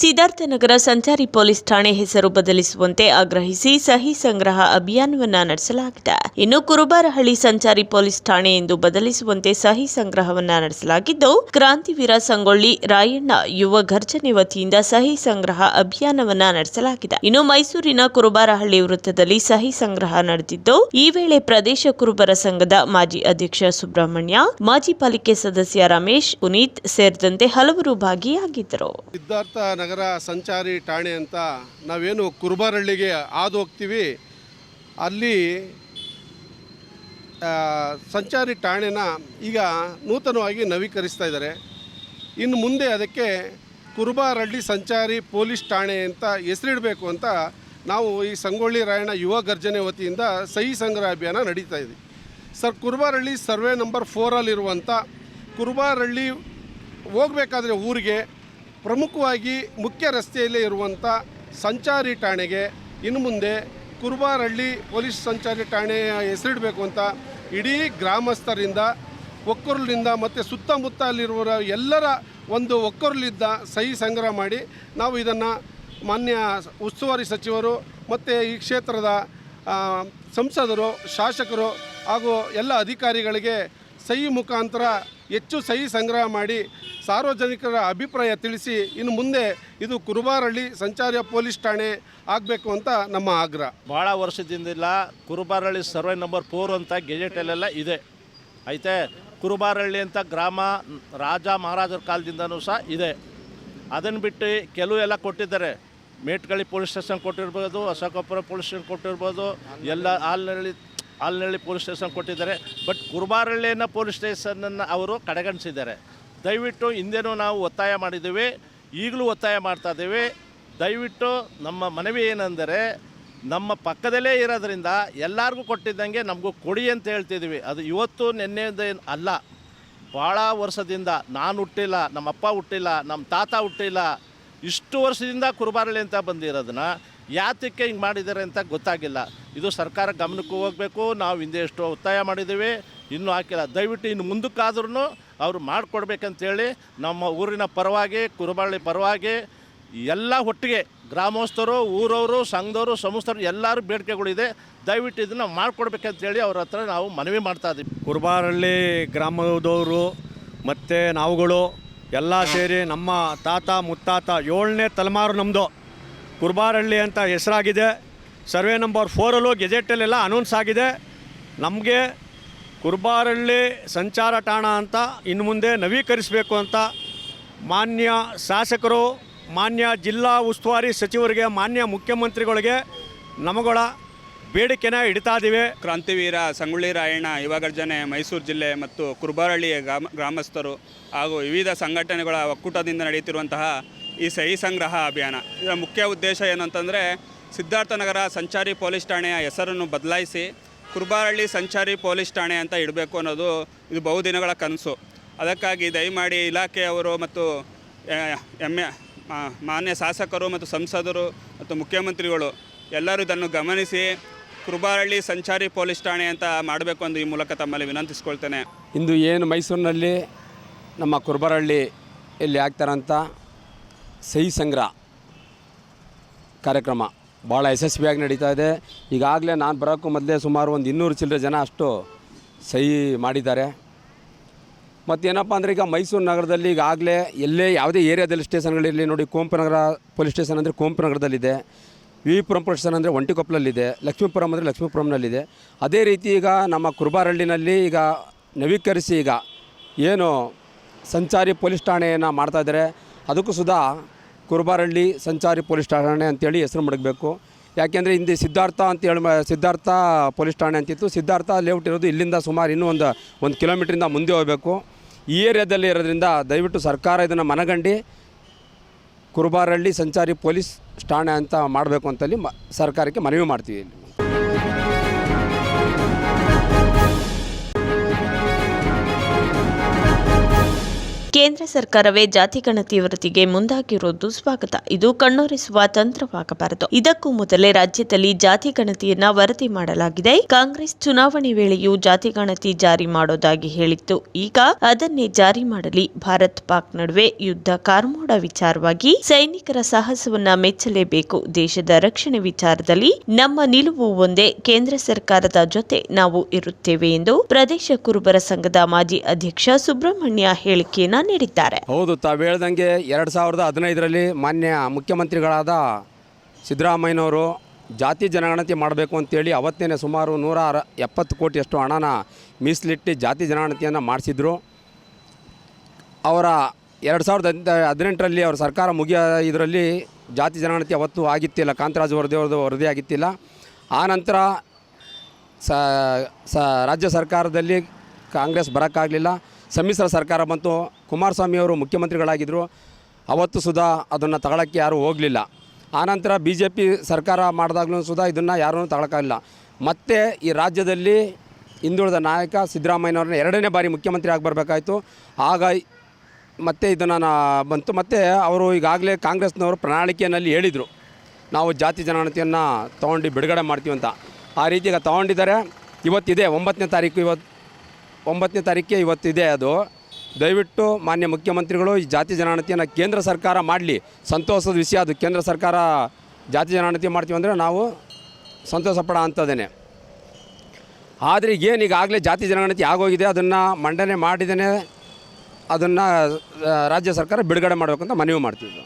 ಸಿದ್ಧಾರ್ಥನಗರ ಸಂಚಾರಿ ಪೊಲೀಸ್ ಠಾಣೆ ಹೆಸರು ಬದಲಿಸುವಂತೆ ಆಗ್ರಹಿಸಿ ಸಹಿ ಸಂಗ್ರಹ ಅಭಿಯಾನವನ್ನ ನಡೆಸಲಾಗಿದೆ. ಇನ್ನು ಕುರುಬಾರಹಳ್ಳಿ ಸಂಚಾರಿ ಪೊಲೀಸ್ ಠಾಣೆ ಎಂದು ಬದಲಿಸುವಂತೆ ಸಹಿ ಸಂಗ್ರಹವನ್ನ ನಡೆಸಲಾಗಿದ್ದು, ಕ್ರಾಂತಿವೀರ ಸಂಗೊಳ್ಳಿ ರಾಯಣ್ಣ ಯುವ ಘರ್ಜನೆ ವತಿಯಿಂದ ಸಹಿ ಸಂಗ್ರಹ ಅಭಿಯಾನವನ್ನ ನಡೆಸಲಾಗಿದೆ. ಇನ್ನು ಮೈಸೂರಿನ ಕುರುಬಾರಹಳ್ಳಿ ವೃತ್ತದಲ್ಲಿ ಸಹಿ ಸಂಗ್ರಹ ನಡೆದಿದ್ದು, ಈ ವೇಳೆ ಪ್ರದೇಶ ಕುರುಬರ ಸಂಘದ ಮಾಜಿ ಅಧ್ಯಕ್ಷ ಸುಬ್ರಹ್ಮಣ್ಯ, ಮಾಜಿ ಪಾಲಿಕೆ ಸದಸ್ಯ ರಮೇಶ್, ಪುನೀತ್ ಸೇರಿದಂತೆ ಹಲವರು ಭಾಗಿಯಾಗಿದ್ದರು. ಸಿದ್ಧಾರ್ಥ ನಗರ ಸಂಚಾರಿ ಠಾಣೆ ಅಂತ ನಾವೇನು ಕುರುಬಾರಹಳ್ಳಿಗೆ ಹಾದು ಹೋಗ್ತೀವಿ, ಅಲ್ಲಿ ಸಂಚಾರಿ ಠಾಣೆನ ಈಗ ನೂತನವಾಗಿ ನವೀಕರಿಸ್ತಾ ಇದ್ದಾರೆ. ಇನ್ನು ಮುಂದೆ ಅದಕ್ಕೆ ಕುರುಬಾರಹಳ್ಳಿ ಸಂಚಾರಿ ಪೊಲೀಸ್ ಠಾಣೆ ಅಂತ ಹೆಸರಿಡಬೇಕು ಅಂತ ನಾವು ಈ ಸಂಗೊಳ್ಳಿ ರಾಯಣ್ಣ ಯುವ ಗರ್ಜನೆ ವತಿಯಿಂದ ಸಹಿ ಸಂಗ್ರಹ ಅಭಿಯಾನ ನಡೀತಾ ಇದೆ. ಕುರುಬಾರಹಳ್ಳಿ ಸರ್ವೆ ನಂಬರ್ 4ಅಲ್ಲಿರುವಂಥ ಕುರುಬಾರಹಳ್ಳಿ ಹೋಗಬೇಕಾದ್ರೆ ಊರಿಗೆ ಪ್ರಮುಖವಾಗಿ ಮುಖ್ಯ ರಸ್ತೆಯಲ್ಲೇ ಇರುವಂಥ ಸಂಚಾರಿ ಠಾಣೆಗೆ ಇನ್ನು ಮುಂದೆ ಕುರುಬಾರಹಳ್ಳಿ ಪೊಲೀಸ್ ಸಂಚಾರಿ ಠಾಣೆಯ ಹೆಸರಿಡಬೇಕು ಅಂತ ಇಡೀ ಗ್ರಾಮಸ್ಥರಿಂದ, ಒಕ್ಕೂರಲಿಂದ ಮತ್ತು ಸುತ್ತಮುತ್ತ ಅಲ್ಲಿರುವ ಎಲ್ಲರ ಒಂದು ಒಕ್ಕೂರಲಿದ್ದ ಸಹಿ ಸಂಗ್ರಹ ಮಾಡಿ ನಾವು ಇದನ್ನು ಮಾನ್ಯ ಉಸ್ತುವಾರಿ ಸಚಿವರು ಮತ್ತು ಈ ಕ್ಷೇತ್ರದ ಸಂಸದರು, ಶಾಸಕರು ಹಾಗೂ ಎಲ್ಲ ಅಧಿಕಾರಿಗಳಿಗೆ ಸಹಿ ಮುಖಾಂತರ ಹೆಚ್ಚು ಸಹಿ ಸಂಗ್ರಹ ಮಾಡಿ ಸಾರ್ವಜನಿಕರ ಅಭಿಪ್ರಾಯ ತಿಳಿಸಿ ಇನ್ನು ಮುಂದೆ ಇದು ಕುರುಬಾರಹಳ್ಳಿ ಸಂಚಾರಿ ಪೊಲೀಸ್ ಠಾಣೆ ಆಗಬೇಕು ಅಂತ ನಮ್ಮ ಆಗ್ರಹ. ಭಾಳ ವರ್ಷದಿಂದಿಲ್ಲ ಕುರುಬಾರಹಳ್ಳಿ ಸರ್ವೆ ನಂಬರ್ 4 ಅಂತ ಗೆಜೆಟಲ್ಲೆಲ್ಲ ಇದೆ ಐತೆ. ಕುರುಬಾರಹಳ್ಳಿ ಅಂತ ಗ್ರಾಮ ರಾಜ ಮಹಾರಾಜರ ಕಾಲದಿಂದನೂ ಸಹ ಇದೆ. ಅದನ್ನು ಬಿಟ್ಟು ಕೆಲವು ಎಲ್ಲ ಕೊಟ್ಟಿದ್ದಾರೆ. ಮೇಟ್ಗಳ್ಳಿ ಪೊಲೀಸ್ ಸ್ಟೇಷನ್ ಕೊಟ್ಟಿರ್ಬೋದು, ಅಶೋಕಪುರ ಪೊಲೀಸ್ ಸ್ಟೇಷನ್ ಕೊಟ್ಟಿರ್ಬೋದು, ಎಲ್ಲ ಆಲ್ನಳ್ಳಿ ಪೊಲೀಸ್ ಸ್ಟೇಷನ್ ಕೊಟ್ಟಿದ್ದಾರೆ. ಬಟ್ ಕುರುಬಾರಹಳ್ಳಿನ ಪೊಲೀಸ್ ಸ್ಟೇಷನನ್ನು ಅವರು ಕಡೆಗಣಿಸಿದ್ದಾರೆ. ದಯವಿಟ್ಟು ಹಿಂದೆನೂ ನಾವು ಒತ್ತಾಯ ಮಾಡಿದ್ದೀವಿ, ಈಗಲೂ ಒತ್ತಾಯ ಮಾಡ್ತಾಯಿದ್ದೀವಿ. ದಯವಿಟ್ಟು ನಮ್ಮ ಮನವಿ ಏನೆಂದರೆ, ನಮ್ಮ ಪಕ್ಕದಲ್ಲೇ ಇರೋದ್ರಿಂದ ಎಲ್ಲರಿಗೂ ಕೊಟ್ಟಿದ್ದಂಗೆ ನಮಗೂ ಕೊಡಿ ಅಂತ ಹೇಳ್ತಿದ್ದೀವಿ. ಅದು ಇವತ್ತು ನಿನ್ನೆದೇನು ಅಲ್ಲ, ಭಾಳ ವರ್ಷದಿಂದ ನಾನು ಹುಟ್ಟಿಲ್ಲ, ನಮ್ಮ ಅಪ್ಪ ಹುಟ್ಟಿಲ್ಲ, ನಮ್ಮ ತಾತ ಹುಟ್ಟಿಲ್ಲ, ಇಷ್ಟು ವರ್ಷದಿಂದ ಕುರುಬಾರಹಳ್ಳಿ ಅಂತ ಬಂದಿರೋದನ್ನ ಯಾತಕ್ಕೆ ಹಿಂಗೆ ಮಾಡಿದ್ದಾರೆ ಅಂತ ಗೊತ್ತಾಗಿಲ್ಲ. ಇದು ಸರ್ಕಾರ ಗಮನಕ್ಕೂ ಹೋಗಬೇಕು. ನಾವು ಹಿಂದೆ ಎಷ್ಟು ಒತ್ತಾಯ ಮಾಡಿದ್ದೀವಿ, ಇನ್ನೂ ಹಾಕಿಲ್ಲ. ದಯವಿಟ್ಟು ಇನ್ನು ಮುಂದಕ್ಕಾದ್ರೂ ಅವರು ಮಾಡಿಕೊಡ್ಬೇಕಂತೇಳಿ ನಮ್ಮ ಊರಿನ ಪರವಾಗಿ, ಕುರುಬಾರಹಳ್ಳಿ ಪರವಾಗಿ ಎಲ್ಲ ಒಟ್ಟಿಗೆ ಗ್ರಾಮಸ್ಥರು, ಊರವರು, ಸಂಘದವರು, ಸಂಸ್ಥರು ಎಲ್ಲರೂ ಬೇಡಿಕೆಗಳಿದೆ. ದಯವಿಟ್ಟು ಇದನ್ನು ಮಾಡಿಕೊಡ್ಬೇಕಂತೇಳಿ ಅವ್ರ ಹತ್ರ ನಾವು ಮನವಿ ಮಾಡ್ತಾಯಿದ್ದೀವಿ. ಕುರುಬಾರಹಳ್ಳಿ ಗ್ರಾಮದವರು ಮತ್ತು ನಾವುಗಳು ಎಲ್ಲ ಸೇರಿ ನಮ್ಮ ತಾತ ಮುತ್ತಾತ 7ನೇ ತಲೆಮಾರು ನಮ್ಮದು ಕುರುಬಾರಹಳ್ಳಿ ಅಂತ ಹೆಸರಾಗಿದೆ. ಸರ್ವೆ ನಂಬರ್ 4ಅಲ್ಲೂ ಗೆಜೆಟಲ್ಲೆಲ್ಲ ಅನೌನ್ಸ್ ಆಗಿದೆ. ನಮಗೆ ಕುರುಬಾರಹಳ್ಳಿ ಸಂಚಾರ ಠಾಣ ಅಂತ ಇನ್ನು ಮುಂದೆ ನವೀಕರಿಸಬೇಕು ಅಂತ ಮಾನ್ಯ ಶಾಸಕರು, ಮಾನ್ಯ ಜಿಲ್ಲಾ ಉಸ್ತುವಾರಿ ಸಚಿವರಿಗೆ, ಮಾನ್ಯ ಮುಖ್ಯಮಂತ್ರಿಗಳಿಗೆ ನಮಗಳ ಬೇಡಿಕೆನ ಇಡ್ತಾ ಇದ್ದೀವಿ. ಕ್ರಾಂತಿವೀರ ಸಂಗೊಳ್ಳಿ ರಾಯಣ್ಣ ಯುವ ಗರ್ಜನೆ ಮೈಸೂರು ಜಿಲ್ಲೆ ಮತ್ತು ಕುರುಬಾರಹಳ್ಳಿಯ ಗ್ರಾಮಸ್ಥರು ಹಾಗೂ ವಿವಿಧ ಸಂಘಟನೆಗಳ ಒಕ್ಕೂಟದಿಂದ ನಡೆಯುತ್ತಿರುವಂತಹ ಈ ಸಹಿ ಸಂಗ್ರಹ ಅಭಿಯಾನ, ಇದರ ಮುಖ್ಯ ಉದ್ದೇಶ ಏನಂತಂದರೆ, ಸಿದ್ಧಾರ್ಥನಗರ ಸಂಚಾರಿ ಪೊಲೀಸ್ ಠಾಣೆಯ ಹೆಸರನ್ನು ಬದಲಾಯಿಸಿ ಕುರುಬಾರಹಳ್ಳಿ ಸಂಚಾರಿ ಪೊಲೀಸ್ ಠಾಣೆ ಅಂತ ಇಡಬೇಕು ಅನ್ನೋದು ಇದು ಬಹುದಿನಗಳ ಕನಸು. ಅದಕ್ಕಾಗಿ ದಯಮಾಡಿ ಇಲಾಖೆಯವರು ಮತ್ತು ಮಾನ್ಯ ಶಾಸಕರು ಮತ್ತು ಸಂಸದರು ಮತ್ತು ಮುಖ್ಯಮಂತ್ರಿಗಳು ಎಲ್ಲರೂ ಇದನ್ನು ಗಮನಿಸಿ ಕುರುಬಾರಹಳ್ಳಿ ಸಂಚಾರಿ ಪೊಲೀಸ್ ಠಾಣೆ ಅಂತ ಮಾಡಬೇಕು ಎಂದು ಈ ಮೂಲಕ ತಮ್ಮಲ್ಲಿ ವಿನಂತಿಸ್ಕೊಳ್ತೇನೆ. ಇಂದು ಏನು ಮೈಸೂರಿನಲ್ಲಿ ನಮ್ಮ ಕುರುಬಾರಹಳ್ಳಿಯಲ್ಲಿ ಆಗ್ತಾರಂಥ ಸಹಿ ಸಂಗ್ರಹ ಕಾರ್ಯಕ್ರಮ ಭಾಳ ಯಶಸ್ವಿಯಾಗಿ ನಡೀತಾ ಇದೆ. ಈಗಾಗಲೇ ನಾನು ಬರೋಕ್ಕೂ ಮೊದಲೇ ಸುಮಾರು ಒಂದು 200 ಚಿಲ್ಲರೆ ಜನ ಅಷ್ಟು ಸಹಿ ಮಾಡಿದ್ದಾರೆ. ಮತ್ತೇನಪ್ಪ ಅಂದರೆ, ಈಗ ಮೈಸೂರು ನಗರದಲ್ಲಿ ಈಗಾಗಲೇ ಎಲ್ಲೇ ಯಾವುದೇ ಏರಿಯಾದಲ್ಲಿ ಸ್ಟೇಷನ್ಗಳಿರಲಿ ನೋಡಿ, ಕುವೆಂಪು ನಗರ ಪೊಲೀಸ್ ಸ್ಟೇಷನ್ ಅಂದರೆ ಕುವೆಂಪು ನಗರದಲ್ಲಿದೆ, ವಿ ಪುರಂ ಪೊಲೀಸ್ ಸ್ಟೇಷನ್ ಅಂದರೆ ಒಂಟಿಕೊಪ್ಪಲಲ್ಲಿದೆ, ಲಕ್ಷ್ಮೀಪುರಂ ಅಂದರೆ ಲಕ್ಷ್ಮೀಪುರಂನಲ್ಲಿದೆ. ಅದೇ ರೀತಿ ಈಗ ನಮ್ಮ ಕುರುಬಾರಹಳ್ಳಿನಲ್ಲಿ ಈಗ ನವೀಕರಿಸಿ ಈಗ ಏನು ಸಂಚಾರಿ ಪೊಲೀಸ್ ಠಾಣೆಯನ್ನು ಮಾಡ್ತಾಯಿದ್ದಾರೆ, ಅದಕ್ಕೂ ಸುಧಾ ಕುರುಬಾರಹಳ್ಳಿ ಸಂಚಾರಿ ಪೊಲೀಸ್ ಠಾಣೆ ಅಂತೇಳಿ ಹೆಸರು ಮಡಗಬೇಕು. ಯಾಕೆಂದರೆ ಹಿಂದೆ ಸಿದ್ಧಾರ್ಥ ಪೊಲೀಸ್ ಠಾಣೆ ಅಂತಿತ್ತು. ಸಿದ್ಧಾರ್ಥ ಲೇಔಟ್ ಇರೋದು ಇಲ್ಲಿಂದ ಸುಮಾರು ಇನ್ನೂ ಒಂದು ಕಿಲೋಮೀಟ್ರಿಂದ ಮುಂದೆ ಹೋಗಬೇಕು. ಈ ಏರಿಯಾದಲ್ಲಿ ಇರೋದ್ರಿಂದ ದಯವಿಟ್ಟು ಸರ್ಕಾರ ಇದನ್ನು ಮನಗಂಡು ಕುರುಬಾರಹಳ್ಳಿ ಸಂಚಾರಿ ಪೊಲೀಸ್ ಠಾಣೆ ಅಂತ ಮಾಡಬೇಕು ಅಂತಲ್ಲಿ ಸರ್ಕಾರಕ್ಕೆ ಮನವಿ ಮಾಡ್ತೀವಿ. ಕೇಂದ್ರ ಸರ್ಕಾರವೇ ಜಾತಿ ಗಣತಿ ವರದಿಗೆ ಮುಂದಾಗಿರುವುದು ಸ್ವಾಗತ. ಇದು ಕಣ್ಣೊರೆಸುವ ತಂತ್ರವಾಗಬಾರದು. ಇದಕ್ಕೂ ಮೊದಲೇ ರಾಜ್ಯದಲ್ಲಿ ಜಾತಿ ಗಣತಿಯನ್ನ ವರದಿ ಮಾಡಲಾಗಿದೆ. ಕಾಂಗ್ರೆಸ್ ಚುನಾವಣೆ ವೇಳೆಯೂ ಜಾತಿ ಗಣತಿ ಜಾರಿ ಮಾಡೋದಾಗಿ ಹೇಳಿತ್ತು. ಈಗ ಅದನ್ನೇ ಜಾರಿ ಮಾಡಲಿ. ಭಾರತ್ ಪಾಕ್ ನಡುವೆ ಯುದ್ಧ ಕಾರ್ಮೋಡ ವಿಚಾರವಾಗಿ ಸೈನಿಕರ ಸಾಹಸವನ್ನ ಮೆಚ್ಚಲೇಬೇಕು. ದೇಶದ ರಕ್ಷಣೆ ವಿಚಾರದಲ್ಲಿ ನಮ್ಮ ನಿಲುವು ಒಂದೇ. ಕೇಂದ್ರ ಸರ್ಕಾರದ ಜೊತೆ ನಾವು ಇರುತ್ತೇವೆ ಎಂದು ಪ್ರದೇಶ ಕುರುಬರ ಸಂಘದ ಮಾಜಿ ಅಧ್ಯಕ್ಷ ಸುಬ್ರಹ್ಮಣ್ಯ ಹೇಳಿಕೆಯನ್ನ ನೀಡಿದ್ದಾರೆ. ಹೌದು, ತಾವು ಹೇಳ್ದಂಗೆ 2015ರಲ್ಲಿ ಮಾನ್ಯ ಮುಖ್ಯಮಂತ್ರಿಗಳಾದ ಸಿದ್ದರಾಮಯ್ಯನವರು ಜಾತಿ ಜನಗಣತಿ ಮಾಡಬೇಕು ಅಂತೇಳಿ ಅವತ್ತೇನೆ ಸುಮಾರು 170 ಕೋಟಿಯಷ್ಟು ಹಣನ ಮೀಸಲಿಟ್ಟು ಜಾತಿ ಜನಗಣತಿಯನ್ನು ಮಾಡಿಸಿದ್ರು. ಅವರ 2018ರಲ್ಲಿ ಅವರ ಸರ್ಕಾರ ಇದರಲ್ಲಿ ಜಾತಿ ಜನಗಣತಿ ಅವತ್ತು ಆಗಿತ್ತಿಲ್ಲ. ಕಾಂತರಾಜ್ ವರದಿ ಆಗಿತ್ತಿಲ್ಲ. ಆನಂತರ ರಾಜ್ಯ ಸರ್ಕಾರದಲ್ಲಿ ಕಾಂಗ್ರೆಸ್ ಬರೋಕ್ಕಾಗಲಿಲ್ಲ. ಸಮ್ಮಿಶ್ರ ಸರ್ಕಾರ ಬಂತು. ಕುಮಾರಸ್ವಾಮಿ ಅವರು ಮುಖ್ಯಮಂತ್ರಿಗಳಾಗಿದ್ದರು. ಅವತ್ತು ಸುಧಾ ಅದನ್ನು ತಗೊಳ್ಳೋಕ್ಕೆ ಯಾರೂ ಹೋಗಲಿಲ್ಲ. ಆನಂತರ BJP ಸರ್ಕಾರ ಮಾಡಿದಾಗಲೂ ಸುಧಾ ಇದನ್ನು ಯಾರೂ ತಗೊಳ್ಳೋಕ್ಕಾಗಲಿಲ್ಲ. ಮತ್ತು ಈ ರಾಜ್ಯದಲ್ಲಿ ಹಿಂದುಳಿದ ನಾಯಕ ಸಿದ್ದರಾಮಯ್ಯನವ್ರನ್ನ 2ನೇ ಬಾರಿ ಮುಖ್ಯಮಂತ್ರಿ ಆಗಿ ಬರಬೇಕಾಯಿತು. ಆಗ ಮತ್ತೆ ಇದನ್ನು ಬಂತು. ಮತ್ತು ಅವರು ಈಗಾಗಲೇ ಕಾಂಗ್ರೆಸ್ನವರು ಪ್ರಣಾಳಿಕೆಯಲ್ಲಿ ಹೇಳಿದರು, ನಾವು ಜಾತಿ ಜನಗಣತಿಯನ್ನು ತೊಗೊಂಡು ಬಿಡುಗಡೆ ಮಾಡ್ತೀವಿ ಅಂತ. ಆ ರೀತಿ ಈಗ ತೊಗೊಂಡಿದ್ದಾರೆ. ಇವತ್ತಿದೆ 9ನೇ ತಾರೀಕಿಗೆ ಇವತ್ತಿದೆ. ಅದು ದಯವಿಟ್ಟು ಮಾನ್ಯ ಮುಖ್ಯಮಂತ್ರಿಗಳು ಈ ಜಾತಿ ಜನಗಣತಿಯನ್ನು ಕೇಂದ್ರ ಸರ್ಕಾರ ಮಾಡಲಿ. ಸಂತೋಷದ ವಿಷಯ ಅದು. ಕೇಂದ್ರ ಸರ್ಕಾರ ಜಾತಿ ಜನಗಣತಿ ಮಾಡ್ತೀವಿ ಅಂದರೆ ನಾವು ಸಂತೋಷ ಪಡೋ ಅಂಥದ್ದೇನೆ. ಆದರೆ ಈಗಾಗಲೇ ಜಾತಿ ಜನಗಣತಿ ಆಗೋಗಿದೆ, ಅದನ್ನು ಮಂಡನೆ ಮಾಡಿದ್ದೇನೆ. ಅದನ್ನು ರಾಜ್ಯ ಸರ್ಕಾರ ಬಿಡುಗಡೆ ಮಾಡಬೇಕಂತ ಮನವಿ ಮಾಡ್ತಿದ್ವಿ.